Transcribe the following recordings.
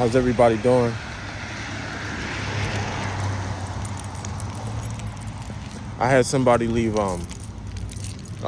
How's everybody doing? I had somebody leave a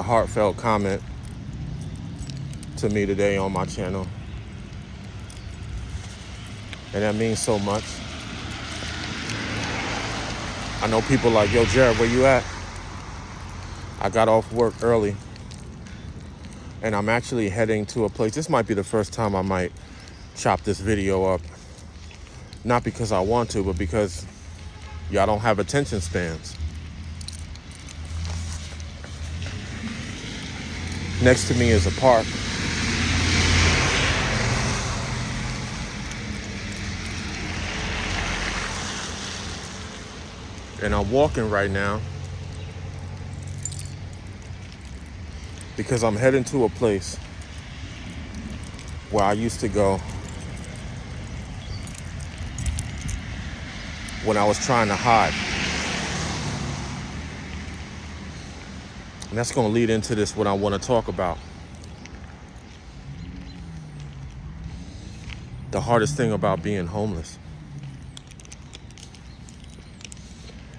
heartfelt comment to me today on my channel. And that means so much. I know people like, yo, Jared, where you at? I got off work early. And I'm actually heading to a place. This might be the first time I might chop this video up. Not because I want to, but because y'all don't have attention spans. Next to me is a park. And I'm walking right now because I'm heading to a place where I used to go when I was trying to hide. And that's going to lead into this, what I want to talk about. The hardest thing about being homeless.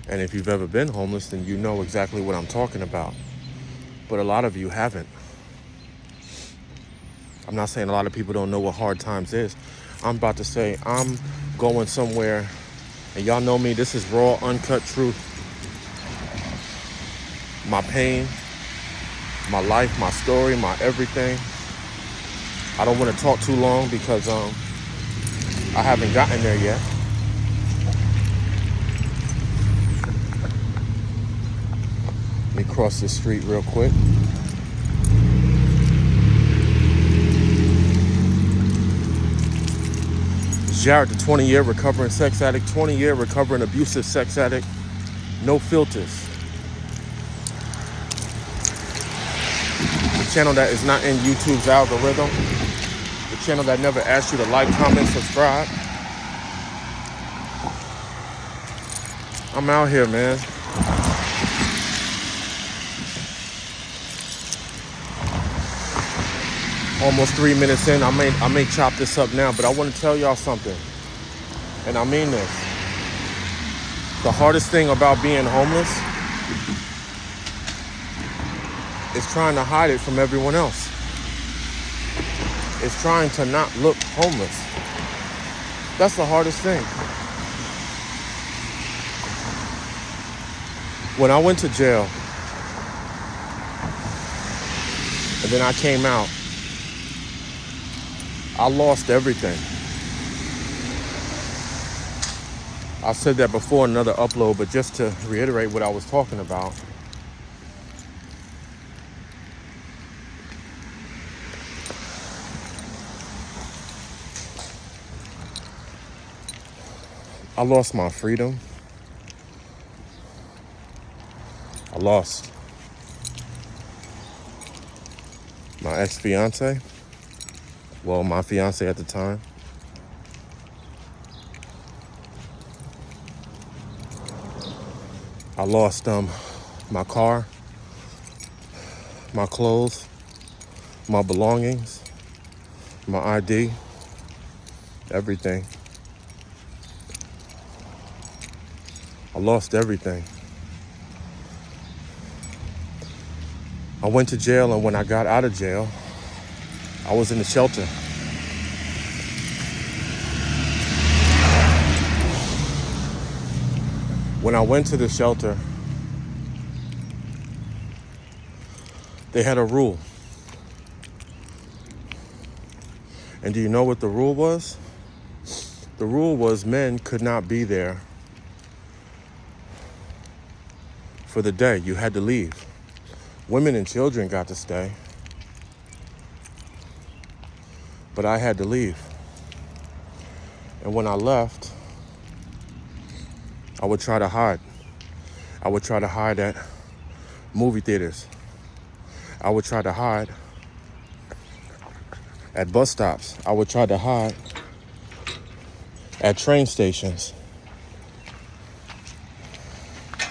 And if you've ever been homeless, then you know exactly what I'm talking about. But a lot of you haven't. I'm not saying a lot of people don't know what hard times is. I'm about to say I'm going somewhere, and y'all know me, this is raw, uncut truth. My pain, my life, my story, my everything. I don't want to talk too long because I haven't gotten there yet. Let me cross this street real quick. Jared, the 20-year recovering sex addict, 20-year recovering abusive sex addict, no filters. The channel that is not in YouTube's algorithm, the channel that never asks you to like, comment, subscribe. I'm out here, man. Almost 3 minutes in. I may chop this up now, but I want to tell y'all something. And I mean this. The hardest thing about being homeless is trying to hide it from everyone else. It's trying to not look homeless. That's the hardest thing. When I went to jail, and then I came out, I lost everything. I said that before in another upload, but just to reiterate what I was talking about. I lost my freedom. I lost my ex-fiance. Well, my fiance at the time. I lost my car, my clothes, my belongings, my ID, everything. I lost everything. I went to jail, and when I got out of jail, I was in the shelter. When I went to the shelter, they had a rule. And do you know what the rule was? The rule was men could not be there for the day. You had to leave. Women and children got to stay. But I had to leave. And when I left, I would try to hide. I would try to hide at movie theaters. I would try to hide at bus stops. I would try to hide at train stations.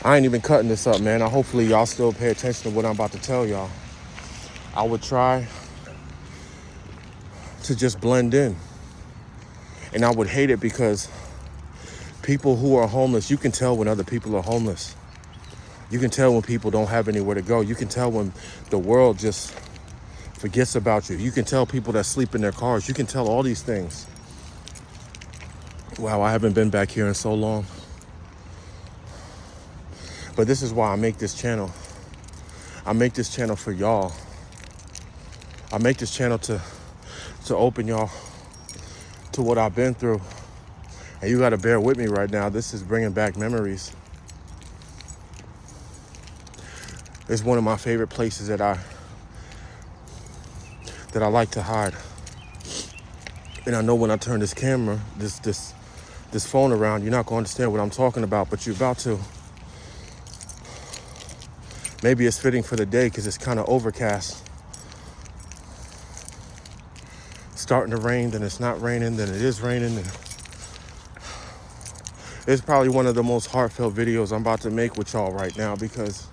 I ain't even cutting this up, man. Hopefully y'all still pay attention to what I'm about to tell y'all. I would try to just blend in. And I would hate it because people who are homeless, you can tell when other people are homeless. You can tell when people don't have anywhere to go. You can tell when the world just forgets about you. You can tell people that sleep in their cars. You can tell all these things. Wow, I haven't been back here in so long. But this is why I make this channel. I make this channel for y'all. I make this channel to open y'all to what I've been through. And you gotta bear with me right now. This is bringing back memories. It's one of my favorite places that I like to hide. And I know when I turn this camera, this phone around, you're not gonna understand what I'm talking about, but you're about to. Maybe it's fitting for the day because it's kind of overcast. Starting to rain, then it's not raining, then it is raining. And it's probably one of the most heartfelt videos I'm about to make with y'all right now because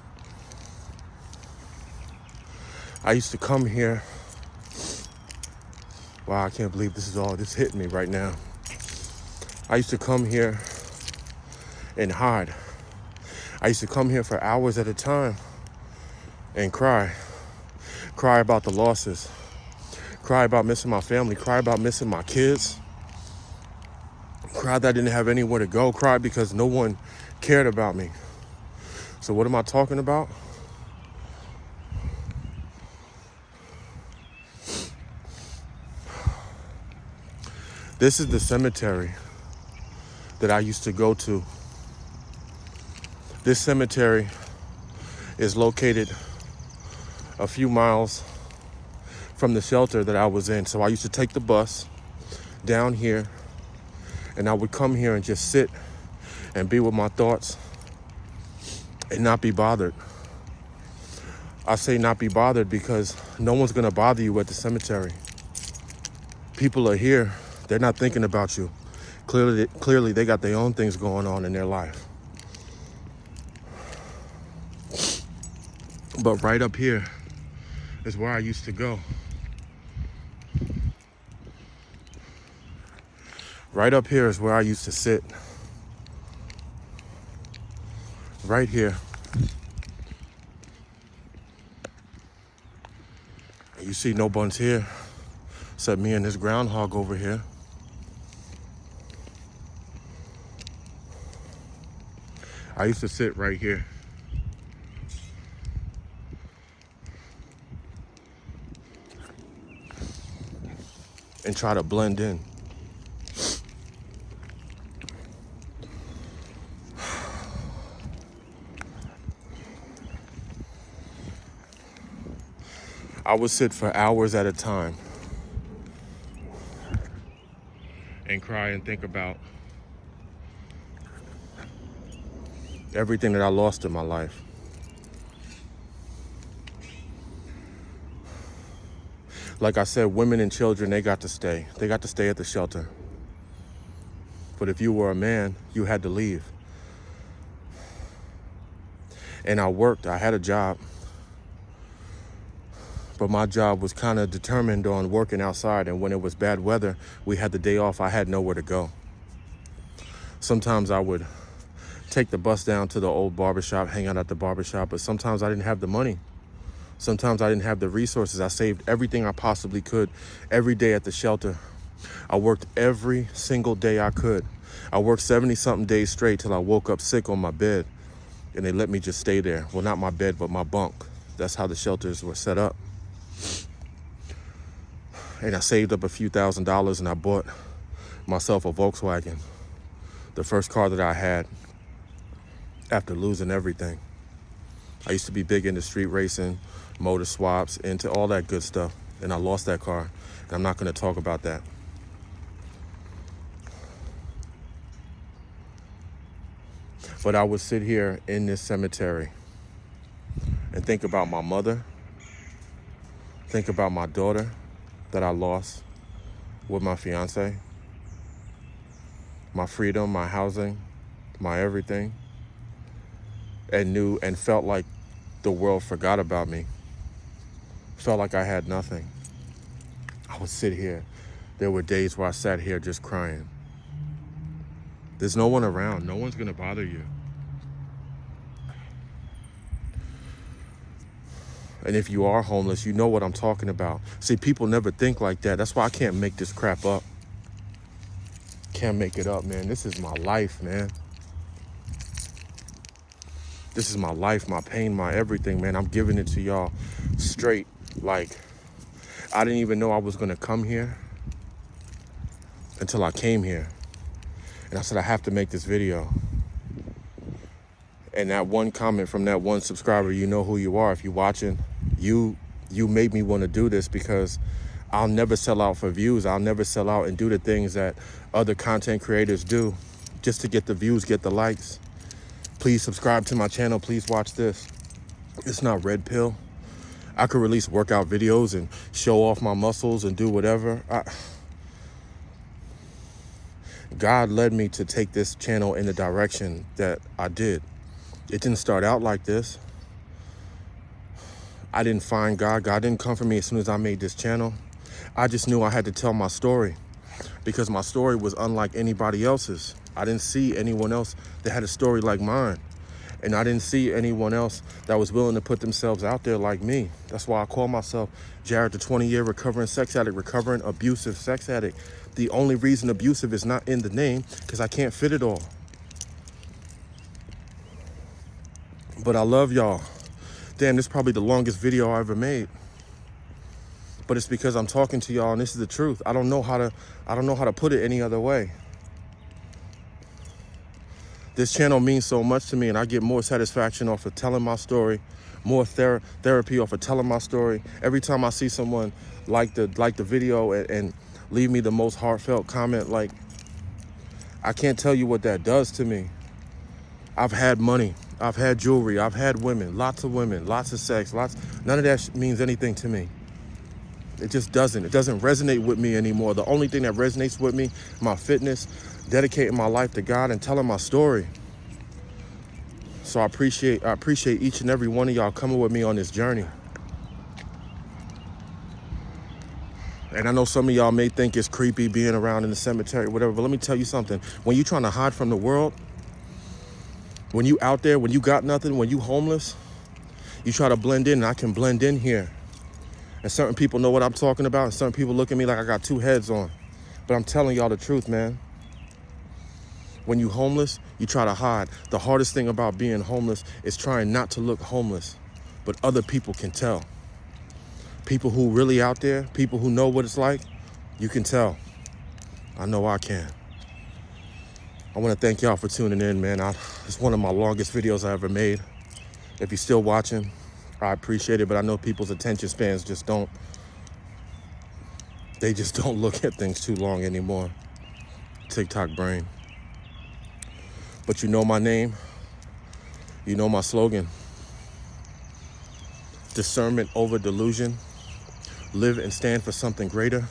I used to come here. Wow, I can't believe this is all this hitting me right now. I used to come here and hide. I used to come here for hours at a time and cry about the losses, cry about missing my family, cry about missing my kids, cry that I didn't have anywhere to go, cry because no one cared about me. So what am I talking about? This is the cemetery that I used to go to. This cemetery is located a few miles from the shelter that I was in. So I used to take the bus down here and I would come here and just sit and be with my thoughts and not be bothered. I say not be bothered because no one's gonna bother you at the cemetery. People are here, they're not thinking about you. Clearly they got their own things going on in their life. But right up here is where I used to go. Right up here is where I used to sit. Right here. You see no one's here except me and this groundhog over here. I used to sit right here. And try to blend in. I would sit for hours at a time and cry and think about everything that I lost in my life. Like I said, women and children, they got to stay. They got to stay at the shelter. But if you were a man, you had to leave. And I worked, I had a job. But my job was kind of determined on working outside. And when it was bad weather, we had the day off, I had nowhere to go. Sometimes I would take the bus down to the old barbershop, hang out at the barbershop, but sometimes I didn't have the money. Sometimes I didn't have the resources. I saved everything I possibly could every day at the shelter. I worked every single day I could. I worked 70-something days straight till I woke up sick on my bed. And they let me just stay there. Well, not my bed, but my bunk. That's how the shelters were set up. And I saved up a few $1,000s and I bought myself a Volkswagen. The first car that I had after losing everything. I used to be big into street racing, motor swaps, into all that good stuff. And I lost that car. And I'm not going to talk about that. But I would sit here in this cemetery and think about my mother, think about my daughter that I lost with my fiance, my freedom, my housing, my everything, and felt like the world forgot about me. Felt like I had nothing. I would sit here There were days where I sat here just crying. There's no one around. No one's gonna bother you. And if you are homeless, you know what I'm talking about. See, people never think like that. That's why I can't make this crap up. Can't make it up, man. This is my life, man. This is my life, my pain, my everything, man. I'm giving it to y'all straight. Like, I didn't even know I was gonna come here until I came here. And I said, I have to make this video. And that one comment from that one subscriber, you know who you are. If you're watching, you made me want to do this, because I'll never sell out for views. I'll never sell out and do the things that other content creators do just to get the views, get the likes. Please subscribe to my channel. Please watch this. It's not red pill. I could release workout videos and show off my muscles and do whatever. God led me to take this channel in the direction that I did. It didn't start out like this. I didn't find God. God didn't come for me as soon as I made this channel. I just knew I had to tell my story, because my story was unlike anybody else's. I didn't see anyone else that had a story like mine. And I didn't see anyone else that was willing to put themselves out there like me. That's why I call myself Jared, the 20-year recovering sex addict, recovering abusive sex addict. The only reason abusive is not in the name, because I can't fit it all. But I love y'all. Damn, this is probably the longest video I ever made. But it's because I'm talking to y'all and this is the truth. I don't know how to put it any other way. This channel means so much to me, and I get more satisfaction off of telling my story, more therapy off of telling my story. Every time I see someone like the video and leave me the most heartfelt comment, like, I can't tell you what that does to me. I've had money, I've had jewelry, I've had women, lots of sex, none of that means anything to me. It just doesn't. It doesn't resonate with me anymore. The only thing that resonates with me, my fitness, dedicating my life to God, and telling my story. So I appreciate each and every one of y'all coming with me on this journey. And I know some of y'all may think it's creepy being around in the cemetery, whatever, but let me tell you something. When you're trying to hide from the world, when you out there, when you got nothing, when you homeless, you try to blend in, and I can blend in here. And certain people know what I'm talking about, and certain people look at me like I got two heads on. But I'm telling y'all the truth, man. When you homeless, you try to hide. The hardest thing about being homeless is trying not to look homeless, but other people can tell. People who really out there, people who know what it's like, you can tell. I know I can. I want to thank y'all for tuning in, man. It's one of my longest videos I ever made. If you're still watching, I appreciate it, but I know people's attention spans just don't look at things too long anymore. TikTok brain. But you know my name. You know my slogan. Discernment over delusion. Live and stand for something greater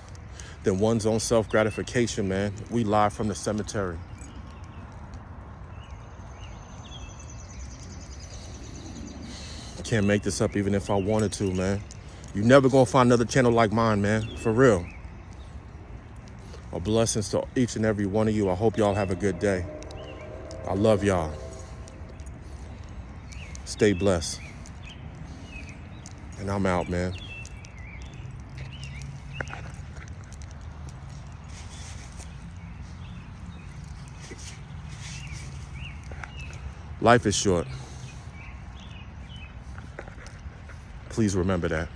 than one's own self-gratification, man. We live from the cemetery. Can't make this up even if I wanted to, man. You're never gonna find another channel like mine, man. For real. Blessings to each and every one of you. I hope y'all have a good day. I love y'all. Stay blessed. And I'm out, man. Life is short. Please remember that.